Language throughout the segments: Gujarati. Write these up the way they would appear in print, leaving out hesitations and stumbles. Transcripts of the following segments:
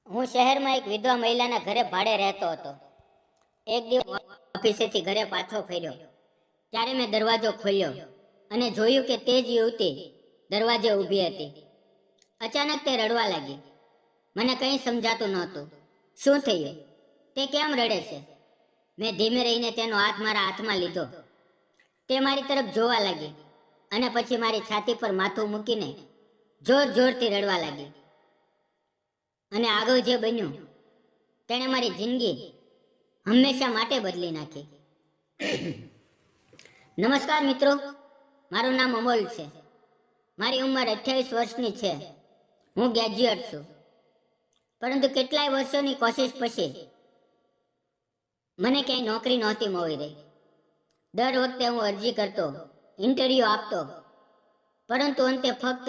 હું શહેરમાં એક વિધવા મહિલાના ઘરે ભાડે રહેતો હતો. એક દિવસ ઓફિસેથી ઘરે પાછો ફર્યો ત્યારે મેં દરવાજો ખોલ્યો અને જોયું કે તે જ યુવતી દરવાજે ઊભી હતી. અચાનક તે રડવા લાગી. મને કંઈ સમજાતું નહોતું. શું થયું? તે કેમ રડે છે? મેં ધીમે રહીને તેનો હાથ મારા હાથમાં લીધો. તે મારી તરફ જોવા લાગી અને પછી મારી છાતી પર માથું મૂકીને જોર જોરથી રડવા લાગી. અને આગળ જે બન્યું તેણે મારી જિંદગી હંમેશા માટે બદલી નાખી. નમસ્કાર મિત્રો, મારું નામ અમોલ છે. મારી ઉંમર 28 વર્ષની છે. હું ગ્રેજ્યુએટ છું. પરંતુ કેટલાય વર્ષોની કોશિશ પછી મને ક્યાંય નોકરી નહોતી મળી રહી. દર વખતે હું અરજી કરતો, ઇન્ટરવ્યૂ આપતો, પરંતુ અંતે ફક્ત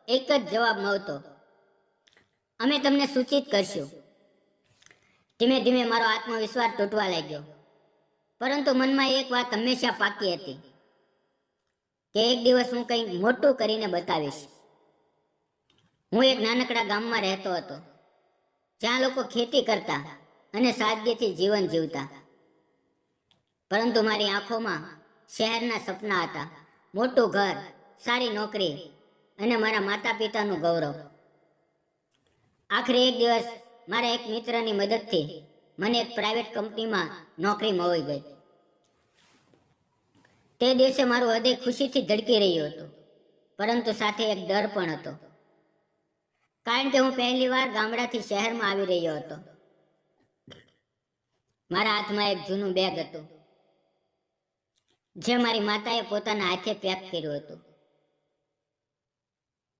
એક જ જવાબ મળતો: અમે તમને સૂચિત કરશું. ધીમે ધીમે મારો આત્મવિશ્વાસ તૂટવા લાગ્યો. પરંતુ મનમાં એક વાત હંમેશા પાકી હતી કે એક દિવસ હું કંઈક મોટું કરીને બતાવીશ. હું એક નાનકડા ગામમાં રહેતો હતો, જ્યાં લોકો ખેતી કરતા અને સાદગીથી જીવન જીવતા. પરંતુ મારી આંખોમાં શહેરના સપના હતા: મોટું ઘર, સારી નોકરી અને મારા માતા પિતાનું ગૌરવ. આખરે એક દિવસ મારા એક મિત્રની મદદથી મને એક પ્રાઇવેટ કંપનીમાં નોકરી મળી ગઈ. તે દિવસે મારું હૃદય ખુશીથી ધડકી રહ્યું હતું, પરંતુ સાથે એક ડર પણ હતો. કારણ કે હું પહેલીવાર ગામડાથી શહેરમાં આવી રહ્યો હતો. મારા હાથમાં એક જૂનું બેગ હતું, જે મારી માતાએ પોતાના હાથે પેક કર્યું હતું.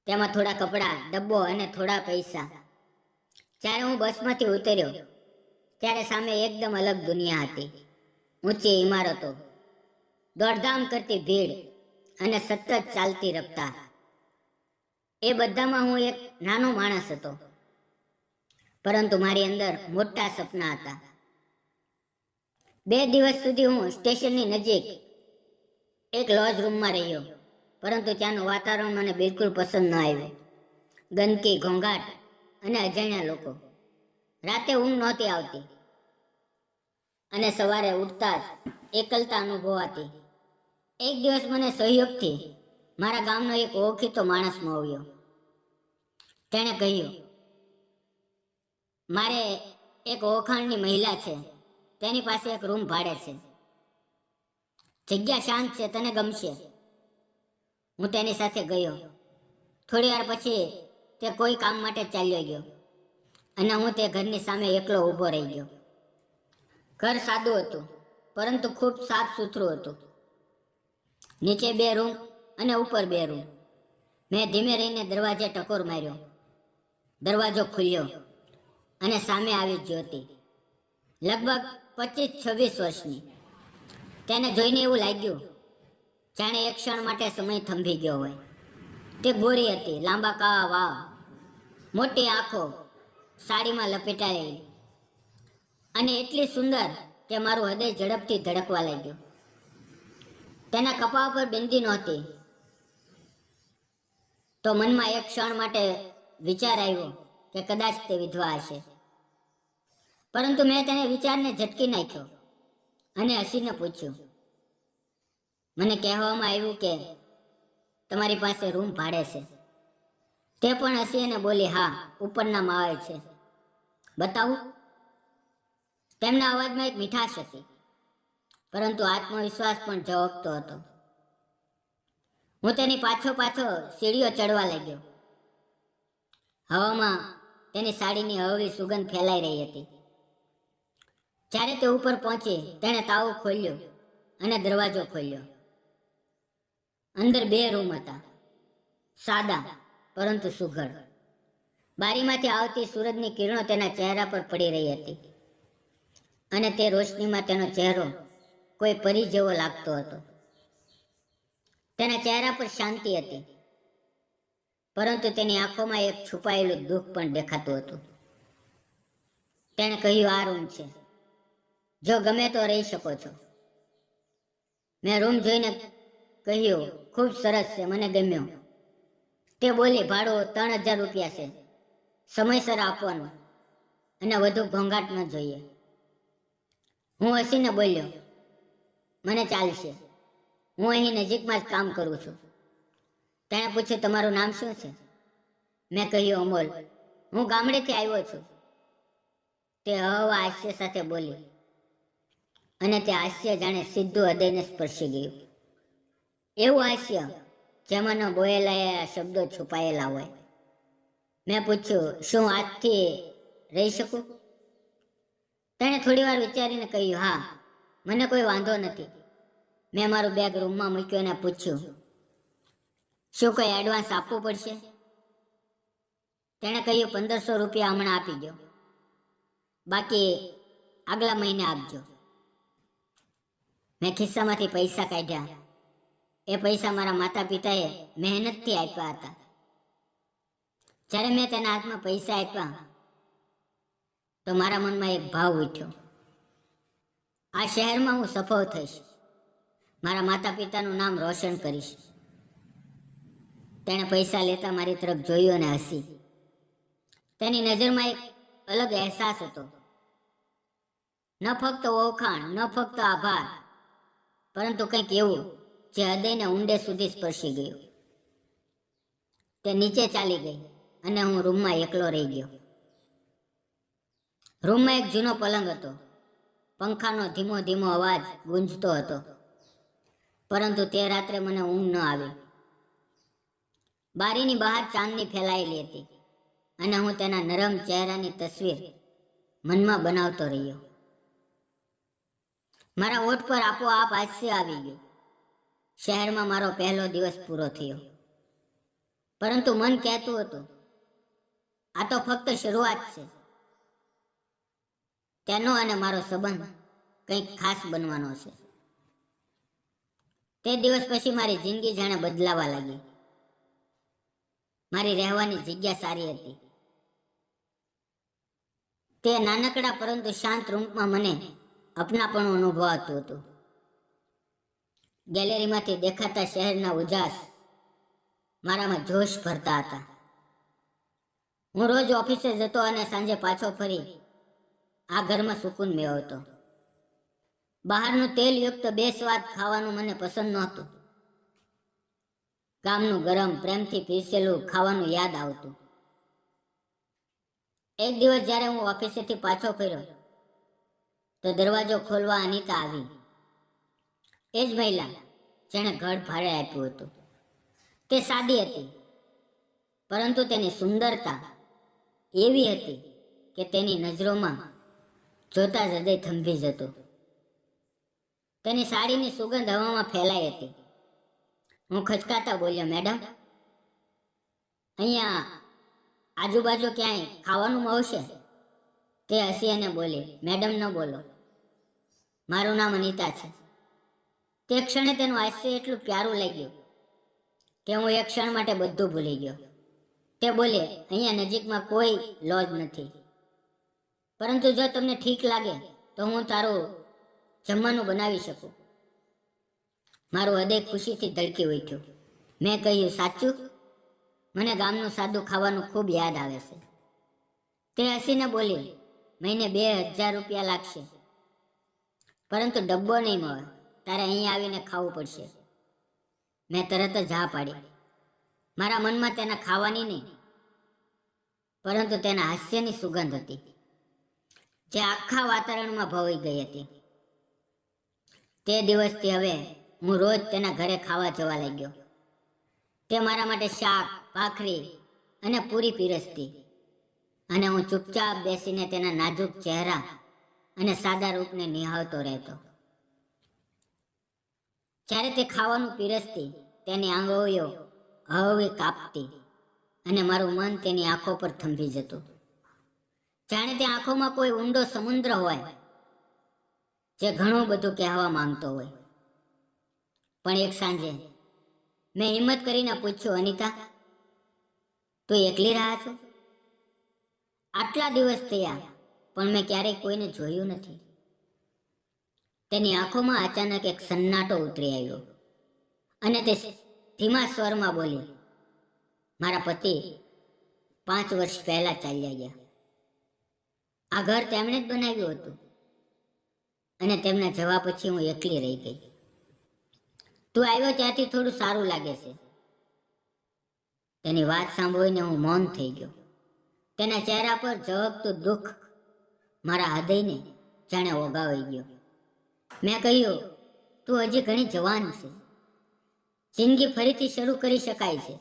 તેમાં થોડા કપડાં, ડબ્બો અને થોડા પૈસા. જ્યારે હું બસમાંથી ઉતર્યો ત્યારે સામે એકદમ અલગ દુનિયા હતી. ઊંચી ઇમારતો, દોડધામ કરતી ભીડ અને સતત ચાલતી રફતાર. એ બધામાં હું એક નાનો માણસ હતો, પરંતુ મારી અંદર મોટા સપના હતા. 2 દિવસ સુધી હું સ્ટેશનની નજીક એક લોજ રૂમમાં રહ્યો, પરંતુ ત્યાંનું વાતાવરણ મને બિલકુલ પસંદ ન આવ્યું. ગંદકી, ઘોંઘાટ અને અજાણ્યા લોકો. રાતે ઊંઘ નહોતી આવતી અને સવારે ઉઠતા જ એકલતા અનુભવાતી. એક દિવસ મને સહયોગથી મારા ગામનો એક ઓળખીતો માણસ મળ્યો. તેણે કહ્યું, મારે એક ઓળખાણની મહિલા છે, તેની પાસે એક રૂમ ભાડે છે. જગ્યા શાંત છે, તને ગમશે. હું તેની સાથે ગયો. થોડી વાર પછી તે કોઈ કામ માટે ચાલ્યો ગયો અને હું તે ઘરની સામે એકલો ઊભો રહી ગયો. ઘર સાદું હતું, પરંતુ ખૂબ સાફ સુથરું હતું. નીચે 2 રૂમ અને ઉપર 2 રૂમ. મેં ધીમે રહીને દરવાજે ટકોર માર્યો. દરવાજો ખુલ્યો અને સામે આવી જ્યોતિ, લગભગ 25-26 વર્ષની. તેને જોઈને એવું લાગ્યું જાણે એક ક્ષણ માટે સમય થંભી ગયો હોય. તે ગોરી હતી, લાંબા કાળા વાળ, મોટી આંખો, સાડીમાં લપેટાયેલી, અને એટલી સુંદર કે મારું હૃદય ઝડપથી ધડકવા લાગ્યું. તેના કપાળ પર બિંદી નહોતી, તો મનમાં એક ક્ષણ માટે વિચાર આવ્યો કે કદાચ તે વિધવા હશે. પરંતુ મેં તેને વિચારને ઝટકી નાખ્યો અને હસીને પૂછ્યું, મને કહેવામાં આવ્યું કે તમારી પાસે રૂમ ભાડે છે. તે પણ હસી અને બોલી, હા, ઉપરના માળે છે. બતાવું? તેમના અવાજમાં એક મીઠાશ હતી, પરંતુ આત્મવિશ્વાસ પણ ઝળકતો હતો. હું તેની પાછો સીડીઓ ચડવા લાગ્યો. હવામાં તેની સાડીની હળવી સુગંધ ફેલાઈ રહી હતી. જ્યારે તે ઉપર પહોંચી, તેણે તાળું ખોલ્યું અને દરવાજો ખોલ્યો. અંદર 2 રૂમ હતા, સાદા પરંતુ સુઘડ. બારીમાંથી આવતી સૂરજની કિરણો તેના ચહેરા પર પડી રહી હતી અને તે રોશનીમાં તેનો ચહેરો કોઈ પરી જેવો લાગતો હતો. તેના ચહેરા પર શાંતિ હતી, પરંતુ તેની આંખોમાં એક છુપાયેલું દુઃખ પણ દેખાતું હતું. તેણે કહ્યું, આ રૂમ છે, જો ગમે તો રહી શકો છો. મેં રૂમ જોઈને કહ્યું, ખૂબ સરસ છે, મને ગમ્યો. તે બોલી, ભાડું 3000 રૂપિયા છે, સમયસર આપવાનું. અને વધુ ઘોંઘાટ ન જોઈએ. હું હસીને બોલ્યો, મને ચાલશે, હું અહીં નજીકમાં જ કામ કરું છું. તેણે પૂછ્યું, તમારું નામ શું છે? મેં કહ્યું, અમોલ. હું ગામડેથી આવ્યો છું. તે હળવા હાસ્ય સાથે બોલી, અને તે હાસ્ય જાણે સીધું હૃદયને સ્પર્શી ગયું. એવું હાસ્ય જેમાં ન બોલેલા શબ્દો છુપાયેલા હોય. મેં પૂછ્યું, શું આજથી રહી શકું? તેણે થોડી વાર વિચારીને કહ્યું, હા, મને કોઈ વાંધો નથી. મેં મારું બેગ રૂમમાં મૂક્યું અને પૂછ્યું, શું કોઈ એડવાન્સ આપવું પડશે? તેણે કહ્યું, 1500 રૂપિયા હમણાં આપી દો, બાકી આગલા મહિને આપજો. મેં ખિસ્સામાંથી પૈસા કાઢ્યા. એ પૈસા મારા માતા પિતાએ મહેનતથી આપ્યા હતા. જ્યારે મેં તેના હાથમાં પૈસા આપ્યા તો મારા મનમાં એક ભાવ ઉઠ્યો, આ શહેરમાં હું સફળ થઈશ, મારા માતા પિતાનું નામ રોશન કરીશ. તેણે પૈસા લેતા મારી તરફ જોયું અને હસી. તેની નજરમાં એક અલગ અહેસાસ હતો. ન ફક્ત ઓળખાણ, ન ફક્ત આભાર, પરંતુ કંઈક એવું જે હૃદયને ઊંડે સુધી સ્પર્શી ગયું. તે નીચે ચાલી ગઈ અને હું રૂમમાં એકલો રહી ગયો. રૂમમાં એક જૂનો પલંગ હતો. પંખાનો ધીમો ધીમો અવાજ ગુંજતો હતો, પરંતુ તે રાત્રે મને ઊંઘ ન આવી. બારીની બહાર ચાંદની ફેલાયેલી હતી અને હું તેના નરમ ચહેરાની તસવીર મનમાં બનાવતો રહ્યો. મારા ઓઠ પર આપોઆપ હાસ્ય આવી ગયું. શહેરમાં મારો પહેલો દિવસ પૂરો થયો, પરંતુ મન કહેતું હતું, આ તો ફક્ત શરૂઆત છે. તેનો અને મારો સંબંધ કંઈક ખાસ બનવાનો છે. તે દિવસ પછી મારી જિંદગી જાણે બદલાવા લાગી. મારી રહેવાની જગ્યા સારી હતી. તે નાનકડા પરંતુ શાંત રૂમમાં મને અપનાપણું અનુભવાતું હતું. ગેલેરીમાંથી દેખાતા શહેરના ઉજાસ મારામાં જોશ ભરતા હતા. હું રોજ ઓફિસે જતો અને સાંજે પાછો ફરી આ ઘરમાં સુકૂન મેળવતો. બહારનું તેલયુક્ત બેસ્વાદ ખાવાનું મને પસંદ નહોતું. ગામનું ગરમ પ્રેમથી પીરસેલું ખાવાનું યાદ આવતું. એક દિવસ જ્યારે હું ઓફિસેથી પાછો ફર્યો તો દરવાજો ખોલવા અનિતા આવી. એ જ મહિલા જેણે ઘર ભાડે આપ્યું હતું. તે સાદી હતી, પરંતુ તેની સુંદરતા એવી હતી કે તેની નજરોમાં જોતા જ હૃદય થંભી જતું. તેની સાડીની સુગંધ હવામાં ફેલાઈ હતી. હું ખચકાતા બોલ્યો, મેડમ, અહીંયા આજુબાજુ ક્યાંય ખાવાનું મળશે? તે હસી અને બોલી, મેડમ ન બોલો, મારું નામ અનિતા છે. તે ક્ષણે તેનું હાસ્ય એટલું પ્યારું લાગ્યું કે હું એક ક્ષણ માટે બધું ભૂલી ગયો. તે બોલે, અહીંયા નજીકમાં કોઈ લોજ નથી, પરંતુ જો તમને ઠીક લાગે તો હું તારું જમવાનું બનાવી શકું. મારું હૃદય ખુશીથી ધડકી ઉઠ્યું. મેં કહ્યું, સાચું? મને ગામનું સાદું ખાવાનું ખૂબ યાદ આવે છે. તે હસીને બોલી, મહિને 2000 રૂપિયા લાગશે, પરંતુ ડબ્બો નહીં મળે, તારે અહીં આવીને ખાવું પડશે. મેં તરત જ હા પાડી. મારા મનમાં તેના ખાવાની નહીં, પરંતુ તેના હાસ્યની સુગંધ હતી, જે આખા વાતાવરણમાં ભવાઈ ગઈ હતી. તે દિવસથી હવે હું રોજ તેના ઘરે ખાવા જવા લાગ્યો. તે મારા માટે શાક, ભાખરી અને પૂરી પીરસતી, અને હું ચૂપચાપ બેસીને તેના નાજુક ચહેરા અને સાદા રૂપને નિહાળતો રહેતો. જ્યારે તે ખાવાનું પીરસતી, તેની આંગળીઓ હળવી કાપતી અને મારું મન તેની આંખો પર થંભી જતું. જાણે તે આંખોમાં કોઈ ઊંડો સમુદ્ર હોય જે ઘણું બધું કહેવા માંગતો હોય. પણ એક સાંજે મેં હિંમત કરીને પૂછ્યું, અનિતા, તું એકલી રહા છો? આટલા દિવસ થયા પણ મેં ક્યારેય કોઈને જોયું નથી. તેની આંખોમાં અચાનક એક સન્નાટો ઉતરી આવ્યો અને તે ધીમા સ્વરમાં બોલી, મારા પતિ 5 વર્ષ પહેલા ચાલ્યા ગયા. આ ઘર તેમણે જ બનાવ્યું હતું અને તેમના જવા પછી હું એકલી રહી ગઈ. તું આવ્યો ત્યાંથી થોડું સારું લાગે છે. તેની વાત સાંભળીને હું મૌન થઈ ગયો. તેના ચહેરા પર ઝળકતું દુઃખ મારા હૃદયને જાણે ઓગાવી ગયો. મેં કહ્યું, તું હજી ઘણી જવાન છે. જિંદગી ફરીથી શરૂ કરી શકાય છે.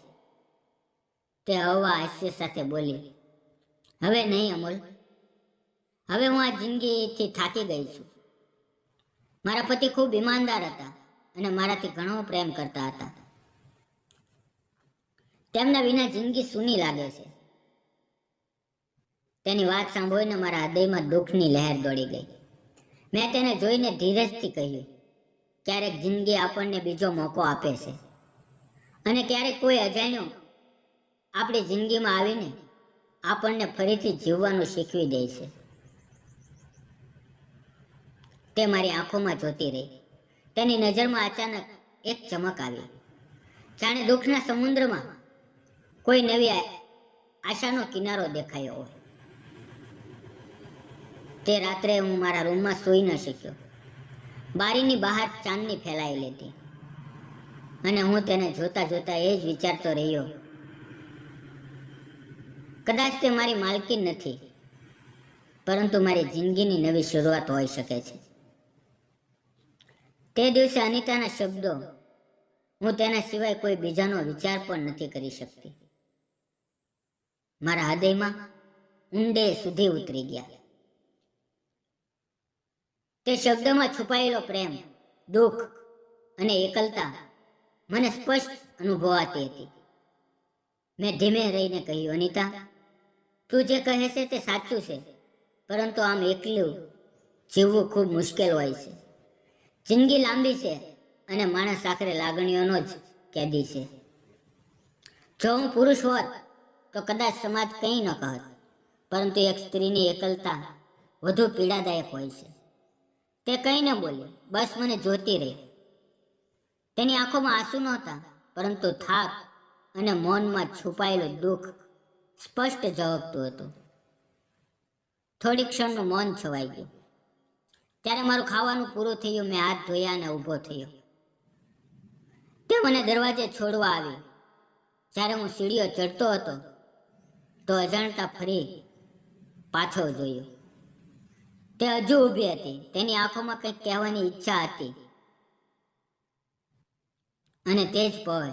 તે હળવા હાસ્ય સાથે બોલી, હવે નહીં અમોલ, હવે હું આ જિંદગીથી થાકી ગઈ છું. મારા પતિ ખૂબ ઈમાનદાર હતા અને મારાથી ઘણો પ્રેમ કરતા હતા. તેમના વિના જિંદગી સૂની લાગે છે. તેની વાત સાંભળીને મારા હૃદયમાં દુઃખની લહેર દોડી ગઈ. મેં તેને જોઈને ધીરજથી કહ્યું, ક્યારેક જિંદગી આપણને બીજો મોકો આપે છે અને ક્યારેક કોઈ અજાણ્યો આપણી જિંદગીમાં આવીને આપણને ફરીથી જીવવાનું શીખવી દે છે. તે મારી આંખોમાં જોતી રહી. તેની નજરમાં અચાનક એક ચમક આવી, જાણે દુઃખના સમુદ્રમાં કોઈ નવી આશાનો કિનારો દેખાયો હોય. તે રાત્રે હું મારા રૂમમાં સૂઈ ન શક્યો. બારીની બહાર ચાંદની ફેલાયેલી હતી અને હું તેને જોતા જોતા એ જ વિચારતો રહ્યો, કદાચ તે મારી માલકી નથી, પરંતુ મારી જિંદગીની નવી શરૂઆત હોઈ શકે છે. તે દિવસે અનિતાના શબ્દો હું તેના સિવાય કોઈ બીજાનો વિચાર પણ નથી કરી શકતી. મારા હૃદયમાં ઊંડે સુધી ઉતરી ગયા. તે શબ્દમાં છુપાયેલો પ્રેમ, દુઃખ અને એકલતા મને સ્પષ્ટ અનુભવાતી હતી. મેં ધીમે રહીને કહ્યું, અનિતા, તું જે કહે છે તે સાચું છે, પરંતુ આમ એકલું જીવવું ખૂબ મુશ્કેલ હોય છે. જિંદગી લાંબી છે અને માણસ આખરે લાગણીઓનો જ કેદી છે. જો હું પુરુષ હોત તો કદાચ સમાજ કંઈ ન કહત, પરંતુ એક સ્ત્રીની એકલતા વધુ પીડાદાયક હોય છે. તે કંઈ ન બોલી, બસ મને જોતી રહી. તેની આંખોમાં આંસુ નહોતા, પરંતુ થાક અને મૌનમાં છુપાયેલું દુઃખ સ્પષ્ટ ઝળકતું હતું. થોડી ક્ષણનું મૌન છવાઈ ગયું. ત્યારે મારું ખાવાનું પૂરું થયું. મેં હાથ ધોયા અને ઊભો થયો. તે મને દરવાજે છોડવા આવી. જ્યારે હું સીડીઓ ચડતો હતો તો અજાણતા ફરી પાછો જોયો. તે હજુ ઊભી હતી. તેની આંખોમાં કંઈક કહેવાની ઈચ્છા હતી અને તે જ પળ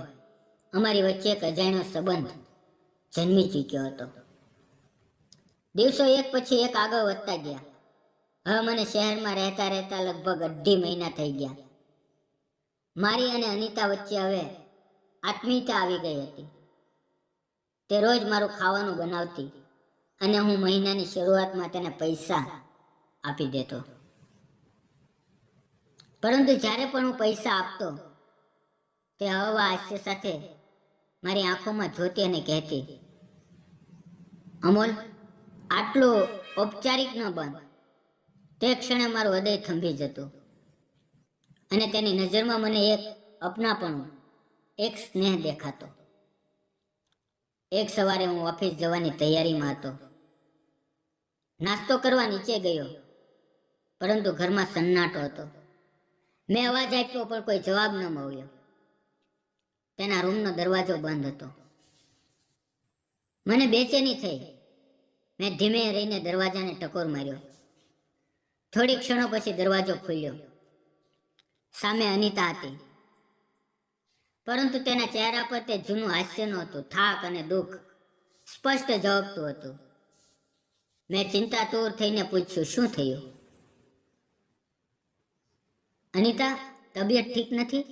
અમારી વચ્ચે એક અજાણ્યો સંબંધ જન્મી ચૂક્યો હતો. દિવસો એક પછી એક આગળ વધતા ગયા. હવે મને શહેરમાં રહેતા રહેતા લગભગ 2.5 મહિના થઈ ગયા. મારી અને અનિતા વચ્ચે હવે આત્મીયતા આવી ગઈ હતી. તે રોજ મારું ખાવાનું બનાવતી અને હું મહિનાની શરૂઆતમાં તેને પૈસા આપી દેતો. પરંતુ જ્યારે પણ હું પૈસા આપતો, તે હળવા હાસ્ય સાથે મારી આંખોમાં જોતી અને કહેતી, અમોલ, આટલું ઔપચારિક ન બન. તે ક્ષણે મારું હૃદય થંભી જતું અને તેની નજરમાં મને એક અપનાપણું, એક સ્નેહ દેખાતો. એક સવારે હું ઓફિસ જવાની તૈયારીમાં હતો. નાસ્તો કરવા નીચે ગયો, પરંતુ ઘરમાં સન્નાટો હતો. મેં અવાજ આપ્યો પણ કોઈ જવાબ ન મળ્યો. તેના રૂમનો દરવાજો બંધ હતો. મને બેચેની થઈ. મેં ધીમે રહીને દરવાજાને ટકોર માર્યો. થોડી ક્ષણો પછી દરવાજો ખુલ્યો. સામે અનિતા હતી, પરંતુ તેના ચહેરા પર તે જૂનું હાસ્ય નહોતું. થાક અને દુઃખ સ્પષ્ટ ઝળકતું હતું. મેં ચિંતાતુર થઈને પૂછ્યું, શું થયું? અનિતા, તબિયત ઠીક નથી?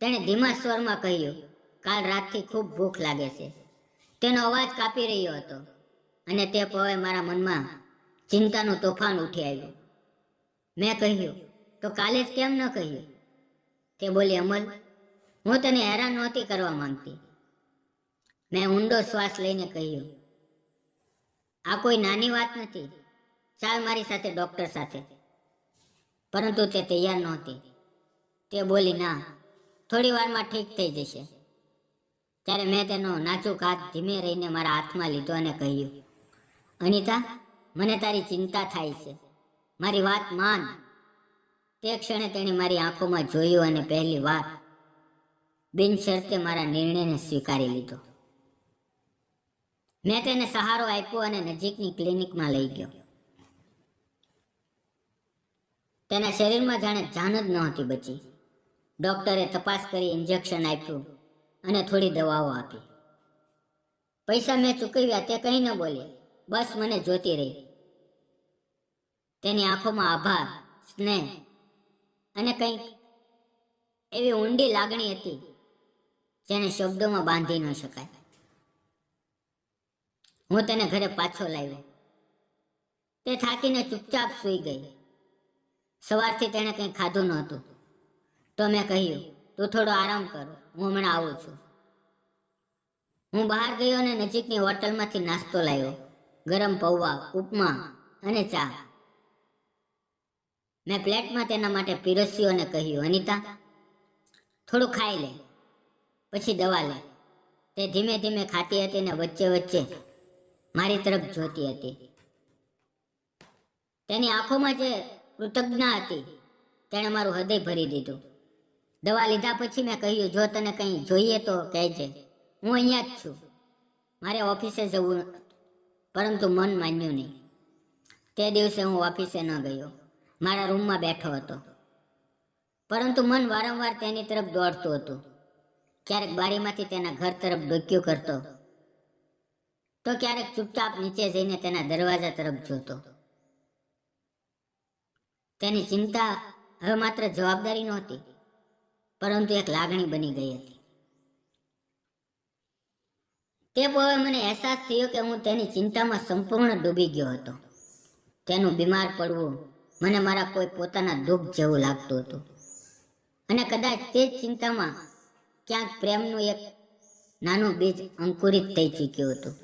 તેણે ધીમા સ્વરમાં કહ્યું, કાલ રાતથી ખૂબ ભૂખ લાગે છે. તેનો અવાજ કાપી રહ્યો હતો અને તે પળે મારા મનમાં ચિંતાનું તોફાન ઉઠી આવ્યું. મેં કહ્યું, તો કાલે જ કેમ ન કહ્યું? તે બોલી, અમલ, હું તને હેરાન નહોતી કરવા માંગતી. મેં ઊંડો શ્વાસ લઈને કહ્યું, આ કોઈ નાની વાત નથી. ચાલ મારી સાથે ડૉક્ટર સાથે. પરંતુ તે તૈયાર નહોતી. તે બોલી, ના, થોડી વારમાં ઠીક થઈ જશે. ત્યારે મેં તેનો નાજુક હાથ ધીમે રહીને મારા હાથમાં લીધો અને કહ્યું, અનિતા, મને તારી ચિંતા થાય છે, મારી વાત માન. તે ક્ષણે તેણે મારી આંખોમાં જોયું અને પહેલી વાર બિનશરતે મારા નિર્ણયને સ્વીકારી લીધો. મેં તેને સહારો આપ્યો અને નજીકની ક્લિનિકમાં લઈ ગયો. તેના શરીરમાં જાણે જાન જ નહોતી બચી. ડોક્ટરે તપાસ કરી, ઇન્જેક્શન આપ્યું અને થોડી દવાઓ આપી. પૈસા મેં ચૂકવ્યા તે કંઈ ન બોલી, બસ મને જોતી રહી. તેની આંખોમાં આભાર, સ્નેહ અને કંઈક એવી ઊંડી લાગણી હતી જેને શબ્દોમાં બાંધી ન શકાય. હું તેને ઘરે પાછો લાવ્યો. તે થાકીને ચૂપચાપ સૂઈ ગઈ. સવારથી તેણે કંઈ ખાધું નહોતું. તો મેં કહ્યું, તું થોડો આરામ કર, હું હમણાં આવું છું. હું બહાર ગયો અને નજીકની હોટલમાંથી નાસ્તો લાવ્યો. ગરમ પૌવા, ઉપમા અને ચા. મેં પ્લેટમાં તેના માટે પીરસ્યું અને કહ્યું, અનિતા, થોડું ખાઈ લે, પછી દવા લે. તે ધીમે ધીમે ખાતી હતી ને વચ્ચે વચ્ચે મારી તરફ જોતી હતી. તેની આંખોમાં જે કૃતજ્ઞતા હતી તેણે મારું હૃદય ભરી દીધું. દવા લીધા પછી મેં કહ્યું, જો તને કંઈ જોઈએ તો કહેજે, હું અહીંયા જ છું. મારે ઓફિસે જવું હતું, પરંતુ મન માન્યું નહીં. તે દિવસે હું ઓફિસે ન ગયો, મારા રૂમમાં બેઠો હતો. પરંતુ મન વારંવાર તેની તરફ દોડતું હતું. ક્યારેક બારીમાંથી તેના ઘર તરફ ડોક્યું કરતો, તો ક્યારેક ચૂપચાપ નીચે જઈને તેના દરવાજા તરફ જોતો. તેની ચિંતા હવે માત્ર જવાબદારી નહોતી, પરંતુ એક લાગણી બની ગઈ હતી. તે પળે મને અહેસાસ થયો કે હું તેની ચિંતામાં સંપૂર્ણ ડૂબી ગયો હતો. તેનું બીમાર પડવું મને મારા કોઈ પોતાના દુઃખ જેવું લાગતું હતું. અને કદાચ તે જ ચિંતામાં ક્યાંક પ્રેમનું એક નાનું બીજ અંકુરિત થઈ ચૂક્યું હતું.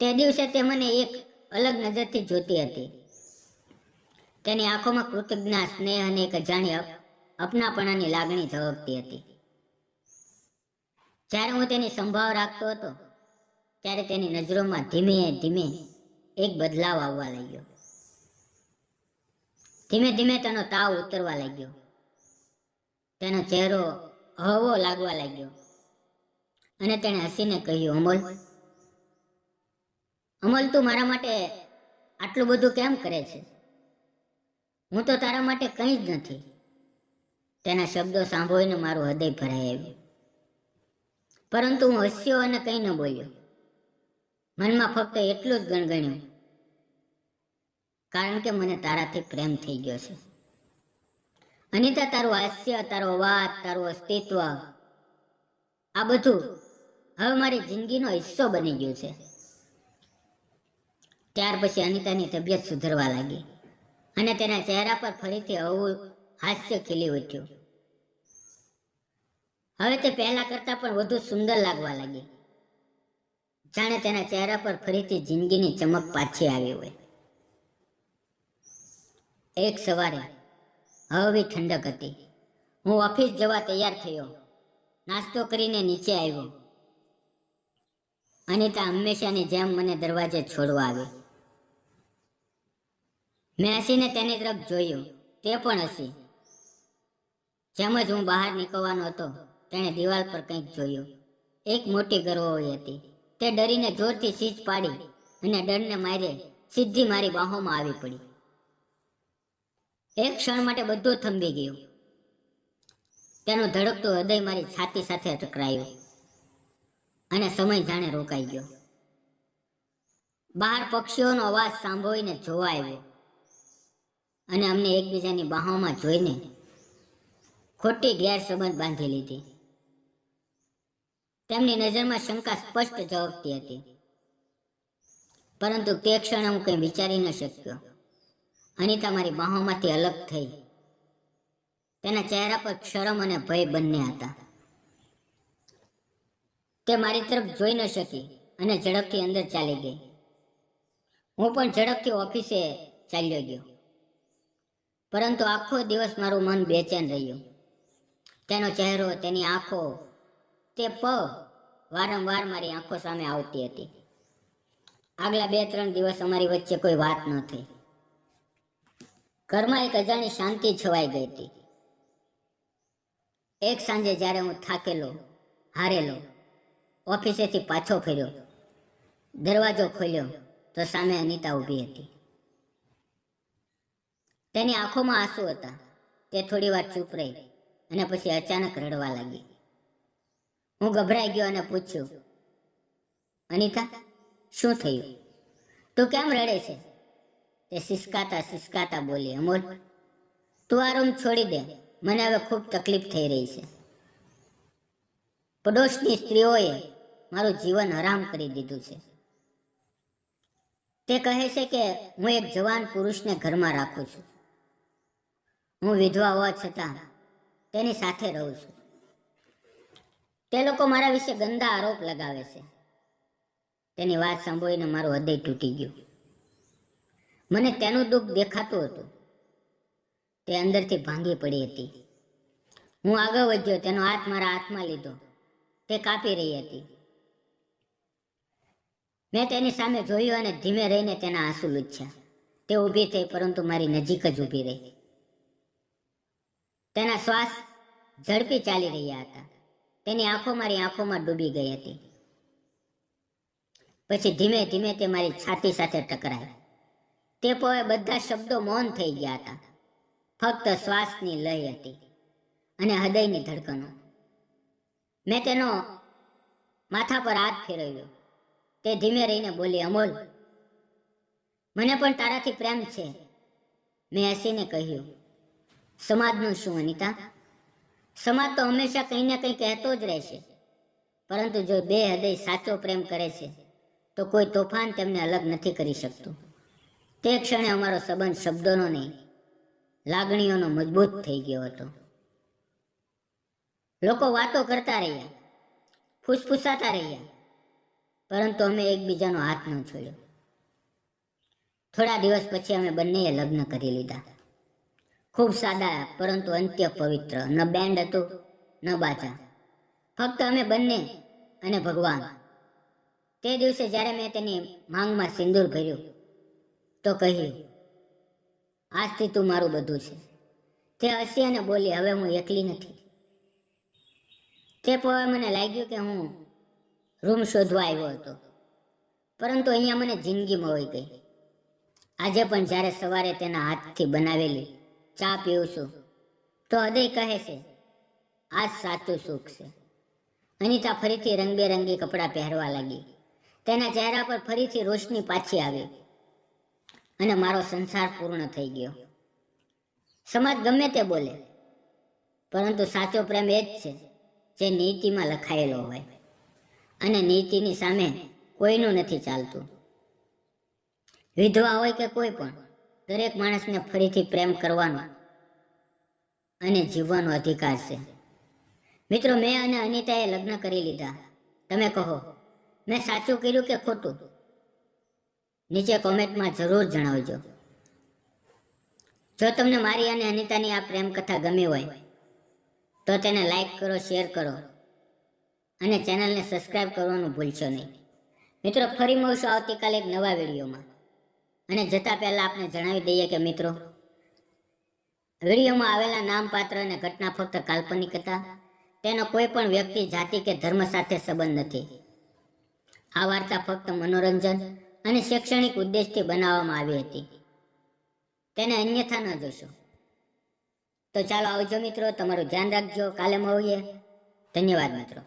તે દિવસે તે મને એક અલગ નજરથી જોતી હતી. તેની આંખોમાં કૃતજ્ઞતા, સ્નેહ અને એક અજાણી અપનાપણાની લાગણી ઝળકતી હતી. જ્યારે હું તેની સંભાળ રાખતો હતો ત્યારે તેની નજરોમાં ધીમે ધીમે એક બદલાવ આવવા લાગ્યો. ધીમે ધીમે તેનો તાવ ઉતરવા લાગ્યો. તેનો ચહેરો હળવો લાગવા લાગ્યો અને તેણે હસીને કહ્યું, અમોલ, અમલ, તું મારા માટે આટલું બધું કેમ કરે છે? હું તો તારા માટે કંઈ જ નથી. તેના શબ્દો સાંભળીને મારું હૃદય ભરાઈ આવ્યું. પરંતુ હું હસ્યો અને કંઈ ન બોલ્યો. મનમાં ફક્ત એટલું જ ગણગણ્યું, કારણ કે મને તારાથી પ્રેમ થઈ ગયો છે. અનિતા, તારું હાસ્ય, તારો અવાજ, તારું અસ્તિત્વ, આ બધું હવે મારી જિંદગીનો હિસ્સો બની ગયું છે. ત્યાર પછી અનિતાની તબિયત સુધરવા લાગી અને તેના ચહેરા પર ફરીથી હળવું હાસ્ય ખીલી ઉઠ્યું. હવે તે પહેલા કરતાં પણ વધુ સુંદર લાગવા લાગી, જાણે તેના ચહેરા પર ફરીથી જિંદગીની ચમક પાછી આવી હોય. એક સવારે હળવી ઠંડક હતી. હું ઓફિસ જવા તૈયાર થયો. નાસ્તો કરીને નીચે આવ્યો. અનિતા હંમેશાની જેમ મને દરવાજે છોડવા આવી. મેં હસીને તેની તરફ જોયું. તે પણ હસી. જેમ જ હું બહાર નીકળવાનો હતો તેણે દિવાલ પર કંઈક જોયું. એક મોટી ગરવાળી હતી. તે ડરીને જોરથી ચીસ પાડી અને ડરને મારે સીધી મારી બાહોમાં આવી પડી. એક ક્ષણ માટે બધું થંભી ગયું. તેનું ધડકતું હૃદય મારી છાતી સાથે ટકરાયું અને સમય જાણે રોકાઈ ગયો. બહાર પક્ષીઓનો અવાજ સાંભળીને જોવા આવ્યો અને અમને એકબીજાની બાહોમાં જોઈને ખોટી ગેરસમજ બાંધી લીધી. તેમની નજરમાં શંકા સ્પષ્ટ ઝળકતી હતી. પરંતુ તે ક્ષણે હું કંઈ વિચારી ન શક્યો. અનિતા મારી બાહોમાંથી અલગ થઈ. તેના ચહેરા પર શરમ અને ભય બંને હતા. તે મારી તરફ જોઈ ન શકી અને ઝડપથી અંદર ચાલી ગઈ. હું પણ ઝડપથી ઓફિસે ચાલ્યો ગયો. પરંતુ આખો દિવસ મારું મન બેચેન રહ્યું. તેનો ચહેરો, તેની આંખો, તે પળ વારંવાર મારી આંખો સામે આવતી હતી. આગલા 2-3 દિવસ અમારી વચ્ચે કોઈ વાત ન થઈ. ઘરમાં એક અજાણી શાંતિ છવાઈ ગઈ હતી. એક સાંજે જ્યારે હું થાકેલો, હારેલો ઓફિસેથી પાછો ફર્યો, દરવાજો ખોલ્યો તો સામે અનિતા ઊભી હતી. તેની આંખોમાં આંસુ હતા. તે થોડી વાર ચૂપ રહી અને પછી અચાનક રડવા લાગી. હું ગભરાઈ ગયો અને પૂછ્યું, અનિતા, શું થયું? તું કેમ રડે છે? તે સિસકાતા બોલી, અમોલ, તું આ રૂમ છોડી દે. મને હવે ખૂબ તકલીફ થઈ રહી છે. પડોશની સ્ત્રીઓએ મારું જીવન હરામ કરી દીધું છે. તે કહે છે કે હું એક જવાન પુરુષને ઘરમાં રાખું છું. હું વિધવા હોવા છતાં તેની સાથે રહું છું. તે લોકો મારા વિશે ગંદા આરોપ લગાવે છે. તેની વાત સાંભળીને મારું હૃદય તૂટી ગયું. મને તેનું દુઃખ દેખાતું હતું. તે અંદરથી ભાંગી પડી હતી. હું આગળ વધ્યો, તેનો હાથ મારા હાથમાં લીધો. તે કાપી રહી હતી. મેં તેની સામે જોયું અને ધીમે રહીને તેના આંસુ લૂછ્યા. તે ઊભી થઈ, પરંતુ મારી નજીક જ ઊભી રહી. તેના શ્વાસ ઝડપી ચાલી રહ્યા હતા. તેની આંખો મારી આંખોમાં ડૂબી ગઈ હતી. પછી ધીમે ધીમે તે મારી છાતી સાથે ટકરાઈ. તે પોએ બધા શબ્દો મૌન થઈ ગયા હતા. ફક્ત શ્વાસની લય હતી અને હૃદયની ધડકનો. મેં તેનો માથા પર હાથ ફેરવ્યો. તે ધીમે રહીને બોલી, અમોલ, મને પણ તારાથી પ્રેમ છે. મેં હસીને કહ્યું, સમાજનું શું અનિતા? સમાજ તો હંમેશા કંઈ ને કંઈ કહેતો જ રહેશે. પરંતુ જો બે હૃદય સાચો પ્રેમ કરે છે તો કોઈ તોફાન તેમને અલગ નથી કરી શકતું. તે ક્ષણે અમારો સંબંધ શબ્દોનો નહીં, લાગણીઓનો મજબૂત થઈ ગયો હતો. લોકો વાતો કરતા રહ્યા, ફૂસફૂસાતા રહ્યા, પરંતુ અમે એકબીજાનો હાથ ન છોડ્યો. થોડા દિવસ પછી અમે બંનેએ લગ્ન કરી લીધા. ખૂબ સાદા, પરંતુ અંત્ય પવિત્ર. ન બેન્ડ હતું, ન બાજા, ફક્ત અમે બંને અને ભગવાન. તે દિવસે જ્યારે મેં તેની માંગમાં સિંદૂર ભર્યું તો કહ્યું, આજથી તું મારું બધું છે. તે હસી અને બોલી, હવે હું એકલી નથી. તે પોવે મને લાગ્યું કે હું રૂમ શોધવા આવ્યો હતો, પરંતુ અહીંયા મને જિંદગી મળી ગઈ. આજે પણ જ્યારે સવારે તેના હાથથી બનાવેલી ચા પીઉં છું તો હૃદય કહે છે, આ જ સાચું સુખ છે. અનિતા ફરીથી રંગબેરંગી કપડાં પહેરવા લાગી. તેના ચહેરા પર ફરીથી રોશની પાછી આવી અને મારો સંસાર પૂર્ણ થઈ ગયો. સમાજ ગમે તે બોલે, પરંતુ સાચો પ્રેમ એ જ છે જે નીતિમાં લખાયેલો હોય, અને નીતિની સામે કોઈનું નથી ચાલતું. વિધવા હોય કે કોઈ પણ, દરેક માણસને ફરીથી પ્રેમ કરવાનો અને જીવવાનો અધિકાર છે. મિત્રો, મેં અને અનિતાએ લગ્ન કરી લીધા. તમે કહો, મેં સાચું કર્યું કે ખોટું? નીચે કોમેન્ટમાં જરૂર જણાવજો. જો તમને મારી અને અનિતાની આ પ્રેમ કથા ગમી હોય તો તેને લાઈક કરો, શેર કરો અને ચેનલને સબસ્ક્રાઈબ કરવાનું ભૂલશો નહીં. મિત્રો, ફરી મળશું આવતીકાલે એક નવા વિડીયોમાં. અને જતા પહેલા આપણે જણાવી દઈએ કે મિત્રો, વિડીયોમાં આવેલા નામ, પાત્ર અને ઘટના ફક્ત કાલ્પનિક હતા. તેનો કોઈ પણ વ્યક્તિ, જાતિ કે ધર્મ સાથે સંબંધ નથી. આ વાર્તા ફક્ત મનોરંજન અને શૈક્ષણિક ઉદ્દેશથી બનાવવામાં આવી હતી. તેને અન્યથા ન જોશો. તો ચાલો આવજો મિત્રો, તમારું ધ્યાન રાખજો. કાલે મળીએ. ધન્યવાદ મિત્રો.